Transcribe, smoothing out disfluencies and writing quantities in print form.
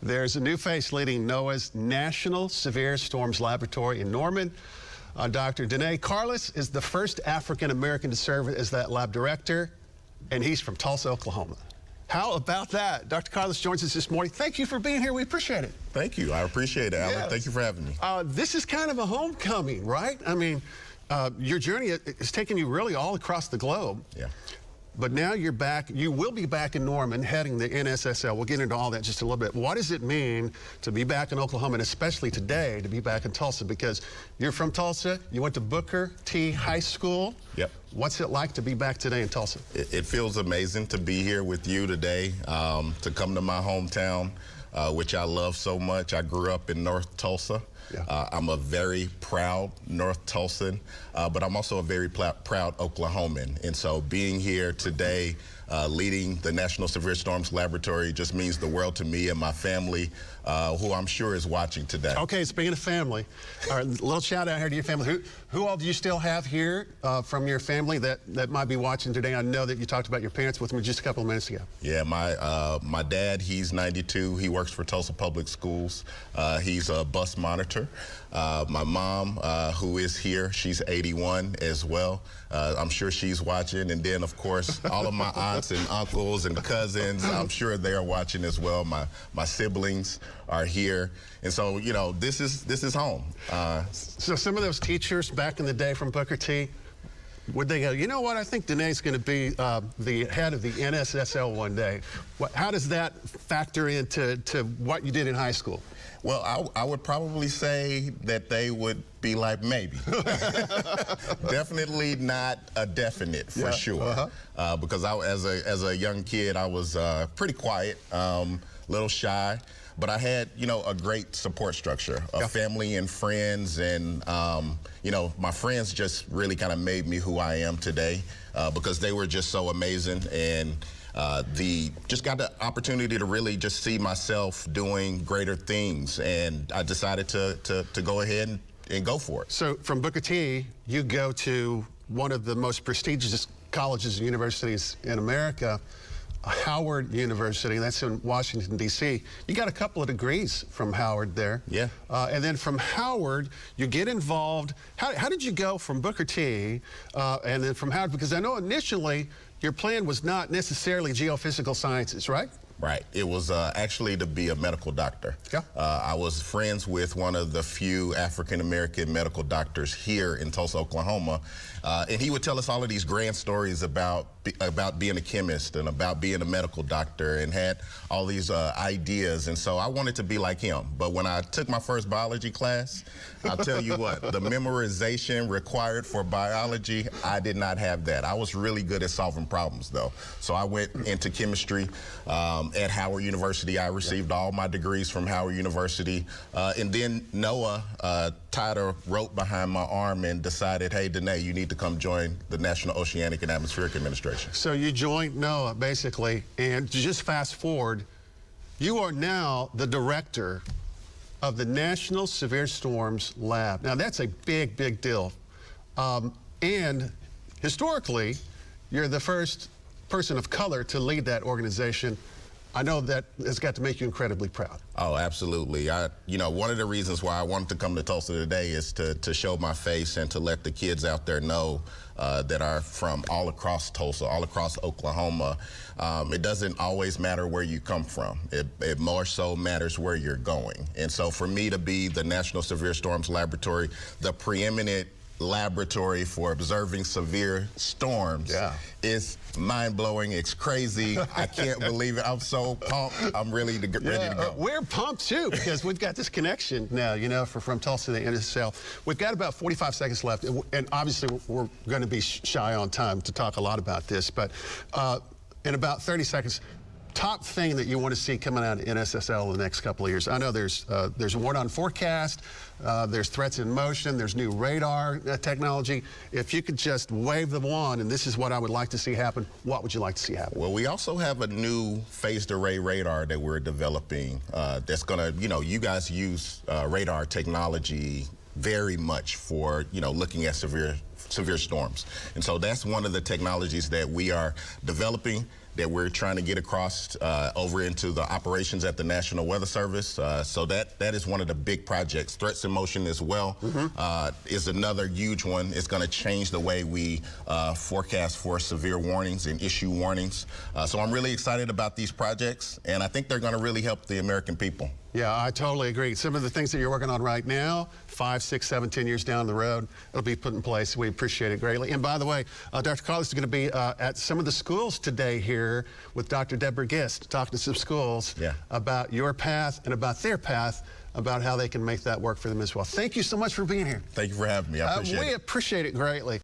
There's a new face leading NOAA's National Severe Storms Laboratory in Norman. Dr. Carlis is the first African-American to serve as that lab director, and he's from Tulsa, Oklahoma. How about that? Dr. Carlis joins us this morning. Thank you for being here. We appreciate it. Thank you. I appreciate it, Alan. Yes. Thank you for having me. This is kind of a homecoming, right? I mean, your journey has taken you really all across the globe. Yeah. But now you're back. You will be back in Norman heading the NSSL. We'll get into all that just a little bit. What does it mean to be back in Oklahoma, and especially today to be back in Tulsa? Because you're from Tulsa. You went to Booker T High School. Yep. What's it like to be back today in Tulsa? It feels amazing to be here with you today, to come to my hometown, which I love so much. I grew up in North Tulsa. Yeah. I'm a very proud North Tulsan, but I'm also a very proud Oklahoman. And so being here today, leading the National Severe Storms Laboratory just means the world to me and my family, who I'm sure is watching today. Okay, speaking of family, all right, a little shout out here to your family. Who all do you still have here from your family that might be watching today? I know that you talked about your parents with me just a couple of minutes ago. Yeah, my dad, he's 92. He works for Tulsa Public Schools. He's a bus monitor. My mom, who is here, she's 81 as well. I'm sure she's watching. And then, of course, all of my aunts and uncles and cousins, I'm sure they are watching as well. My siblings are here. And so, you know, this is home. So some of those teachers back in the day from Booker T, would they go, you know what, I think Danae's going to be the head of the NSSL one day. How does that factor into what you did in high school? Well, I would probably say that they would be like, maybe. Definitely not a definite, for sure. Because as a young kid, I was pretty quiet, little shy. But I had, you know, a great support structure of family and friends, and, you know, my friends just really kind of made me who I am today because they were just so amazing, and just got the opportunity to really just see myself doing greater things, and I decided to go ahead and go for it. So from Booker T, you go to one of the most prestigious colleges and universities in America, Howard University, that's in Washington, D.C. You got a couple of degrees from Howard there. Yeah. And then from Howard, you get involved. How did you go from Booker T and then from Howard? Because I know initially your plan was not necessarily geophysical sciences, right? Right. It was actually to be a medical doctor. Yeah. I was friends with one of the few African-American medical doctors here in Tulsa, Oklahoma, and he would tell us all of these grand stories about being a chemist and about being a medical doctor, and had all these ideas, and so I wanted to be like him. But when I took my first biology class, I'll tell you what, the memorization required for biology, I did not have that. I was really good at solving problems, though. So I went into chemistry at Howard University. I received all my degrees from Howard University, and then NOAA tied a rope behind my arm and decided, hey, Danae, you need to come join the National Oceanic and Atmospheric Administration. So you joined NOAA, basically, and just fast forward, you are now the director of the National Severe Storms Lab. Now, that's a big, big deal. And historically, you're the first person of color to lead that organization. I know that has got to make you incredibly proud. Oh, absolutely. You know, one of the reasons why I wanted to come to Tulsa today is to show my face and to let the kids out there know that are from all across Tulsa, all across Oklahoma. It doesn't always matter where you come from. It more so matters where you're going. And so for me to be the National Severe Storms Laboratory, the preeminent laboratory for observing severe storms, is mind-blowing. It's crazy. I can't believe it. I'm so pumped. I'm really ready to go. We're pumped too, because we've got this connection now, you know, from Tulsa to the NSSL. We've got about 45 seconds left, and obviously we're going to be shy on time to talk a lot about this, but in about 30 seconds, top thing that you want to see coming out of NSSL in the next couple of years? I know there's a word on forecast, there's threats in motion, there's new radar technology. If you could just wave the wand, and this is what I would like to see happen, what would you like to see happen? Well, we also have a new phased array radar that we're developing that's going to, you know, you guys use radar technology very much for, you know, looking at severe storms. And so that's one of the technologies that we are developing. that we're trying to get across over into the operations at the National Weather Service. So that is one of the big projects. Threats in Motion as well is another huge one. It's going to change the way we forecast for severe warnings and issue warnings. So I'm really excited about these projects, and I think they're going to really help the American people. Yeah, I totally agree. Some of the things that you're working on right now, 5, 6, 7, 10 years down the road, it'll be put in place. We appreciate it greatly. And by the way, Dr. Carlis is going to be at some of the schools today here with Dr. Deborah Gist, talking to some schools about your path and about their path, about how they can make that work for them as well. Thank you so much for being here. Thank you for having me. I appreciate it. We appreciate it greatly.